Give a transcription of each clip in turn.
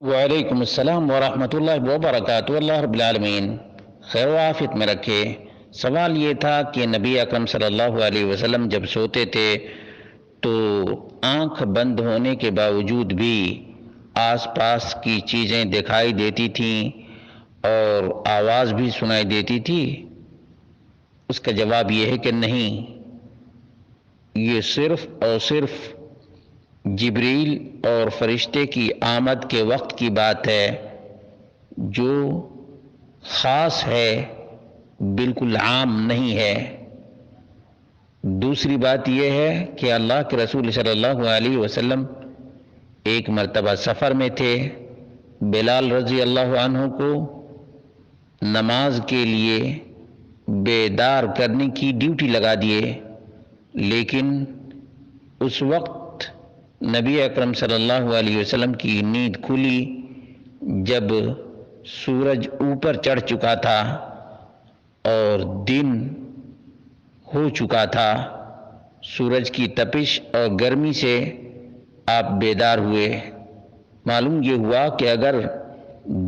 وعلیکم السلام ورحمۃ اللہ وبرکاتہ۔ اللہ رب العالمین خیر و عافیت میں رکھے۔ سوال یہ تھا کہ نبی اکرم صلی اللہ علیہ وسلم جب سوتے تھے تو آنکھ بند ہونے کے باوجود بھی آس پاس کی چیزیں دکھائی دیتی تھیں اور آواز بھی سنائی دیتی تھی؟ اس کا جواب یہ ہے کہ نہیں، یہ صرف اور صرف جبریل اور فرشتے کی آمد کے وقت کی بات ہے، جو خاص ہے، بالکل عام نہیں ہے۔ دوسری بات یہ ہے کہ اللہ کے رسول صلی اللہ علیہ وسلم ایک مرتبہ سفر میں تھے، بلال رضی اللہ عنہ کو نماز کے لیے بیدار کرنے کی ڈیوٹی لگا دیے، لیکن اس وقت نبی اکرم صلی اللہ علیہ وسلم کی نیند کھلی جب سورج اوپر چڑھ چکا تھا اور دن ہو چکا تھا۔ سورج کی تپش اور گرمی سے آپ بیدار ہوئے۔ معلوم یہ ہوا کہ اگر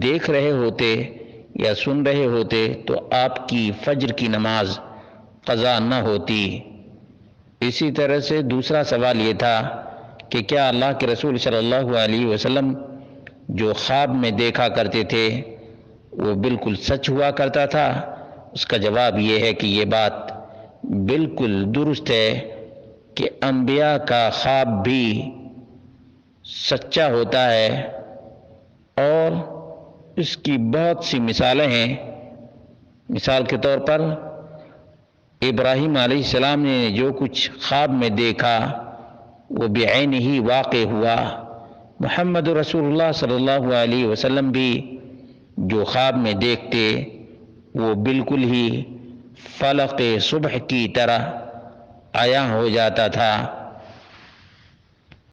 دیکھ رہے ہوتے یا سن رہے ہوتے تو آپ کی فجر کی نماز قضا نہ ہوتی۔ اسی طرح سے دوسرا سوال یہ تھا کہ کیا اللہ کے رسول صلی اللہ علیہ وسلم جو خواب میں دیکھا کرتے تھے وہ بالکل سچ ہوا کرتا تھا؟ اس کا جواب یہ ہے کہ یہ بات بالکل درست ہے کہ انبیاء کا خواب بھی سچا ہوتا ہے، اور اس کی بہت سی مثالیں ہیں۔ مثال کے طور پر ابراہیم علیہ السلام نے جو کچھ خواب میں دیکھا وہ بعین ہی واقع ہوا۔ محمد رسول اللہ صلی اللہ علیہ وسلم بھی جو خواب میں دیکھتے وہ بالکل ہی فلق صبح کی طرح عیاں ہو جاتا تھا۔